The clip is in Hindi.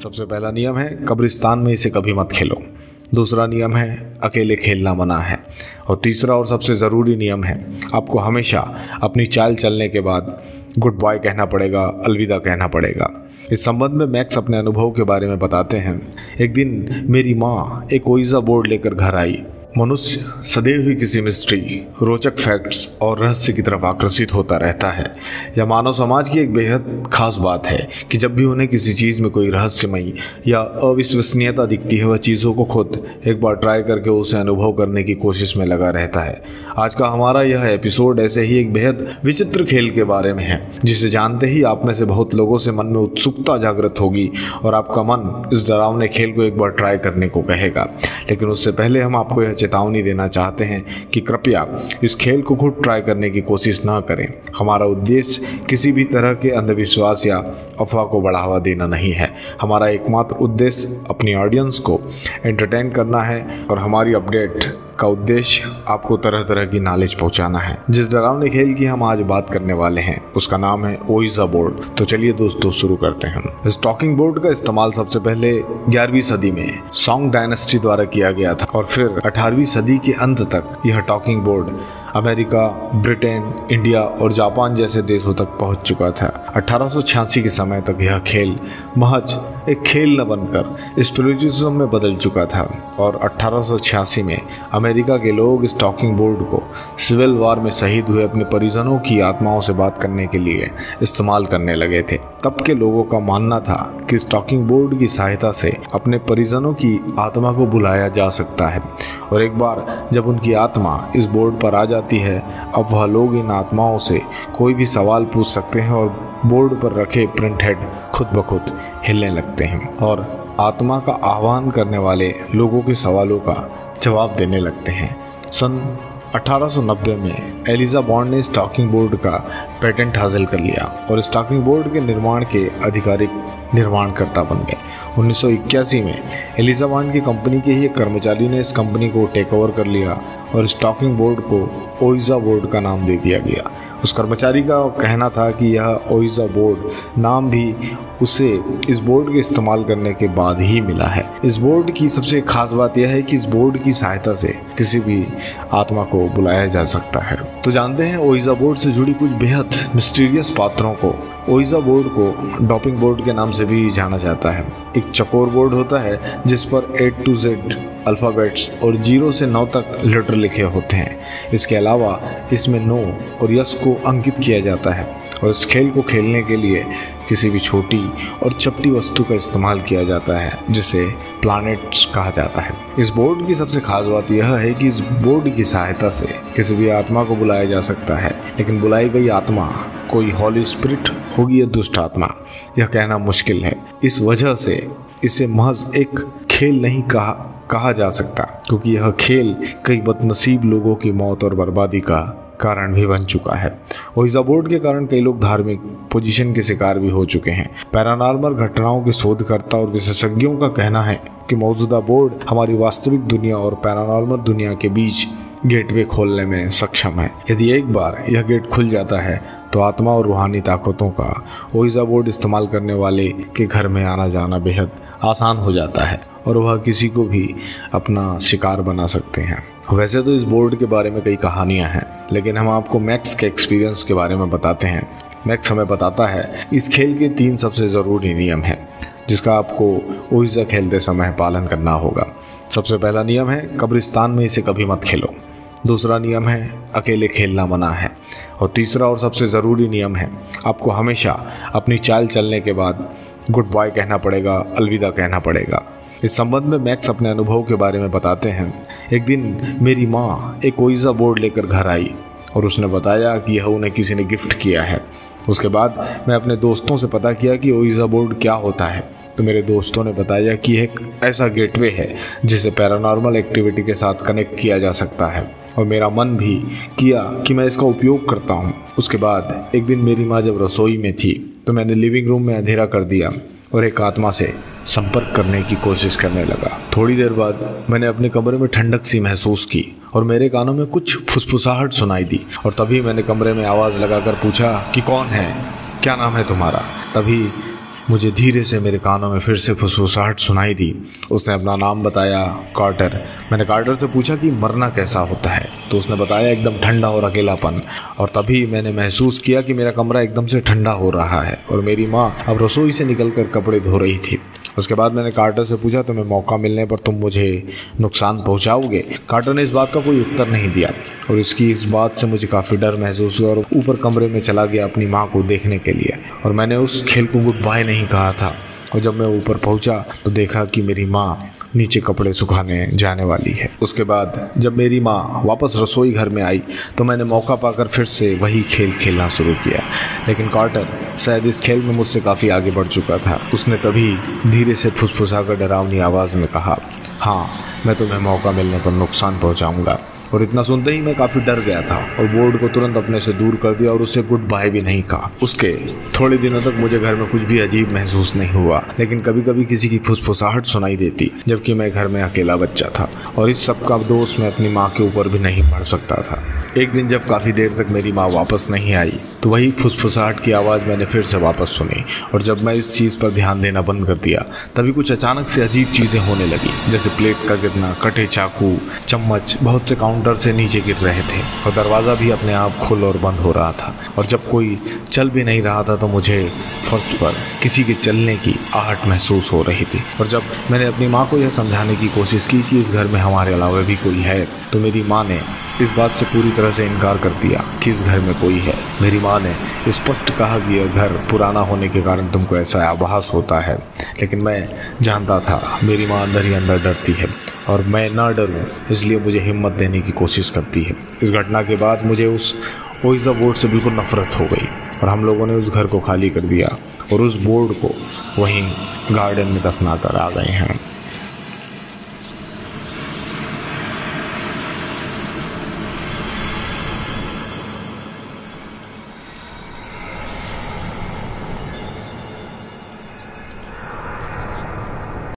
सबसे पहला नियम है कब्रिस्तान में इसे कभी मत खेलो। दूसरा नियम है अकेले खेलना मना है। और तीसरा और सबसे ज़रूरी नियम है आपको हमेशा अपनी चाल चलने के बाद गुड बाय कहना पड़ेगा, अलविदा कहना पड़ेगा। इस संबंध में मैक्स अपने अनुभव के बारे में बताते हैं। एक दिन मेरी माँ एक ओइजा बोर्ड लेकर घर आई। मनुष्य सदैव ही किसी मिस्ट्री, रोचक फैक्ट्स और रहस्य की तरफ आकर्षित होता रहता है। यह मानव समाज की एक बेहद खास बात है कि जब भी उन्हें किसी चीज़ में कोई रहस्यमयी या अविश्वसनीयता दिखती है वह चीज़ों को खुद एक बार ट्राई करके उसे अनुभव करने की कोशिश में लगा रहता है। आज का हमारा यह एपिसोड ऐसे ही एक बेहद विचित्र खेल के बारे में है जिसे जानते ही आप में से बहुत लोगों से मन में उत्सुकता जागृत होगी और आपका मन इस डरावने खेल को एक बार ट्राई करने को कहेगा। लेकिन उससे पहले हम आपको यह चेतावनी देना चाहते हैं कि कृपया इस खेल को खुद ट्राई करने की कोशिश न करें। हमारा उद्देश्य किसी भी तरह के अंधविश्वास या अफवाह को बढ़ावा देना नहीं है। हमारा एकमात्र उद्देश्य अपनी ऑडियंस को एंटरटेन करना है और हमारी अपडेट का उद्देश्य आपको तरह तरह की नॉलेज पहुंचाना है। जिस डरावने खेल की हम आज बात करने वाले हैं उसका नाम है ओइजा बोर्ड। तो चलिए दोस्तों शुरू करते हैं। इस टॉकिंग बोर्ड का इस्तेमाल सबसे पहले 11वीं सदी में सोंग डायनेस्टी द्वारा किया गया था और फिर 18वीं सदी के अंत तक यह talking board America, Britain, India और जापान जैसे देशों तक पहुंच चुका था। 1886 के समय तक यह खेल महज एक खेल न बनकर स्पिरिचुअलिज्म में बदल चुका था और 1886 में अमेरिका के लोग इस टॉकिंग बोर्ड को सिविल वॉर में शहीद हुए अपने परिजनों की आत्माओं से बात करने के लिए इस्तेमाल करने लगे थे। तब के लोगों का मानना था कि इस टॉकिंग बोर्ड की सहायता से अपने परिजनों की आत्मा को बुलाया जा सकता है और एक बार जब उनकी आत्मा इस बोर्ड पर आ जाती है अब वह लोग इन आत्माओं से कोई भी सवाल पूछ सकते हैं और बोर्ड पर रखे प्रिंट हेड खुद ब खुद हिलने लगते हैं और आत्मा का आह्वान करने वाले लोगों के सवालों का जवाब देने लगते हैं। सन 1890 में एलिजा बॉन्ड ने इस टॉकिंग बोर्ड का पेटेंट हासिल कर लिया और इस टॉकिंग बोर्ड के निर्माण के आधिकारिक निर्माणकर्ता बन गए। 1981 में एलिजा बॉन्ड की कंपनी के ही एक कर्मचारी ने इस कंपनी को टेक ओवर कर लिया और इस टॉकिंग बोर्ड को ओइजा बोर्ड का नाम दे दिया गया। उस कर्मचारी का कहना था कि यह ओइजा बोर्ड नाम भी उसे इस बोर्ड के इस्तेमाल करने के बाद ही मिला है। इस बोर्ड की सबसे खास बात यह है कि इस बोर्ड की सहायता से किसी भी आत्मा को बुलाया जा सकता है। तो जानते हैं ओइजा बोर्ड से जुड़ी कुछ बेहद मिस्टीरियस पात्रों को। ओइजा बोर्ड को डॉपिंग बोर्ड के नाम से भी जाना जाता है। एक चकोर बोर्ड होता है जिस पर A to Z अल्फ़ाबेट्स और 0 से 9 तक लेटर लिखे होते हैं। इसके अलावा इसमें नो और यस को अंकित किया जाता है और इस खेल को खेलने के लिए किसी भी छोटी और चपटी वस्तु का इस्तेमाल किया जाता है जिसे प्लैनेट्स कहा जाता है। इस बोर्ड की सबसे खास बात यह है कि इस बोर्ड की सहायता से किसी भी आत्मा को बुलाया जा सकता है, लेकिन बुलाई गई आत्मा कोई हॉली स्पिरिट होगी या दुष्ट आत्मा यह कहना मुश्किल है। इस वजह से इसे महज एक खेल नहीं कहा जा सकता क्योंकि यह खेल कई बदनसीब लोगों की मौत और बर्बादी का कारण भी बन चुका है। ओइजा बोर्ड के कारण कई लोग धार्मिक पोजीशन के शिकार भी हो चुके हैं। पैरानॉर्मल घटनाओं के शोधकर्ता और विशेषज्ञों का कहना है कि मौजूदा बोर्ड हमारी वास्तविक दुनिया और पैरानॉर्मल दुनिया के बीच गेटवे खोलने में सक्षम है। यदि एक बार यह गेट खुल जाता है तो आत्मा और रूहानी ताकतों का ओइजा बोर्ड इस्तेमाल करने वाले के घर में आना जाना बेहद आसान हो जाता है और वह किसी को भी अपना शिकार बना सकते हैं। वैसे तो इस बोर्ड के बारे में कई कहानियां हैं, लेकिन हम आपको मैक्स के एक्सपीरियंस के बारे में बताते हैं। मैक्स हमें बताता है इस खेल के 3 सबसे ज़रूरी नियम हैं जिसका आपको ओइजा खेलते समय पालन करना होगा। सबसे पहला नियम है कब्रिस्तान में इसे कभी मत खेलो। दूसरा नियम है अकेले खेलना मना है और तीसरा और सबसे ज़रूरी नियम है आपको हमेशा अपनी चाल चलने के बाद गुड बाय कहना पड़ेगा, अलविदा कहना पड़ेगा। इस संबंध में मैक्स अपने अनुभव के बारे में बताते हैं। एक दिन मेरी माँ एक ओइजा बोर्ड लेकर घर आई और उसने बताया कि यह उन्हें किसी ने गिफ्ट किया है। उसके बाद मैं अपने दोस्तों से पता किया कि ओइजा बोर्ड क्या होता है तो मेरे दोस्तों ने बताया कि एक ऐसा गेटवे है जिसे पैरानॉर्मल एक्टिविटी के साथ कनेक्ट किया जा सकता है और मेरा मन भी किया कि मैं इसका उपयोग करता हूँ। उसके बाद एक दिन मेरी माँ जब रसोई में थी तो मैंने लिविंग रूम में अंधेरा कर दिया और एक आत्मा से संपर्क करने की कोशिश करने लगा। थोड़ी देर बाद मैंने अपने कमरे में ठंडक सी महसूस की और मेरे कानों में कुछ फुसफुसाहट सुनाई दी और तभी मैंने कमरे में आवाज़ लगाकर पूछा कि कौन है, क्या नाम है तुम्हारा। तभी मुझे धीरे से मेरे कानों में फिर से फुसफुसाहट सुनाई दी। उसने अपना नाम बताया, कार्टर। मैंने कार्टर से पूछा कि मरना कैसा होता है, तो उसने बताया एकदम ठंडा और अकेलापन। और तभी मैंने महसूस किया कि मेरा कमरा एकदम से ठंडा हो रहा है और मेरी माँ अब रसोई से निकलकर कपड़े धो रही थी। उसके बाद मैंने कार्टर से पूछा, तुम्हें मौका मिलने पर तुम मुझे नुकसान पहुंचाओगे? कार्टर ने इस बात का कोई उत्तर नहीं दिया और इसकी इस बात से मुझे काफ़ी डर महसूस हुआ और ऊपर कमरे में चला गया अपनी माँ को देखने के लिए। और मैंने उस खेल को गुड बाय नहीं कहा था। और जब मैं ऊपर पहुंचा तो देखा कि मेरी माँ नीचे कपड़े सुखाने जाने वाली है। उसके बाद जब मेरी माँ वापस रसोई घर में आई तो मैंने मौका पाकर फिर से वही खेल खेलना शुरू किया। लेकिन कार्टर शायद इस खेल में मुझसे काफ़ी आगे बढ़ चुका था। उसने तभी धीरे से फुसफुसाकर डरावनी आवाज़ में कहा, हाँ, मैं तुम्हें मौका मिलने पर नुकसान पहुँचाऊँगा। और इतना सुनते ही मैं काफ़ी डर गया था और बोर्ड को तुरंत अपने से दूर कर दिया और उसे गुड बाय भी नहीं कहा। उसके थोड़े दिनों तक मुझे घर में कुछ भी अजीब महसूस नहीं हुआ, लेकिन कभी कभी किसी की फुसफुसाहट सुनाई देती, जबकि मैं घर में अकेला बच्चा था और इस सब का दोष मैं अपनी माँ के ऊपर भी नहीं पड़ सकता था। एक दिन जब काफ़ी देर तक मेरी माँ वापस नहीं आई तो वही फुसफुसाहट की आवाज़ मैंने फिर से वापस सुनी। और जब मैं इस चीज़ पर ध्यान देना बंद कर दिया तभी कुछ अचानक से अजीब चीज़ें होने लगी, जैसे प्लेट का गिरना, कटे चाकू, चम्मच बहुत से काउंटर से नीचे गिर रहे थे और दरवाज़ा भी अपने आप खुल और बंद हो रहा था। और जब कोई चल भी नहीं रहा था तो मुझे फर्श पर किसी के चलने की आहट महसूस हो रही थी। और जब मैंने अपनी माँ को यह समझाने की कोशिश की कि इस घर में हमारे अलावा भी कोई है तो मेरी माँ ने इस बात से पूरी तरह से इनकार कर दिया कि इस घर में कोई है। मेरी माँ ने स्पष्ट कहा कि यह घर पुराना होने के कारण तुमको ऐसा आभास होता है। लेकिन मैं जानता था मेरी माँ अंदर ही अंदर डरती है और मैं ना डरूं इसलिए मुझे हिम्मत देने की कोशिश करती है। इस घटना के बाद मुझे उस ओइजा बोर्ड से बिल्कुल नफरत हो गई और हम लोगों ने उस घर को खाली कर दिया और उस बोर्ड को वहीं गार्डन में दफना कर आ गए हैं।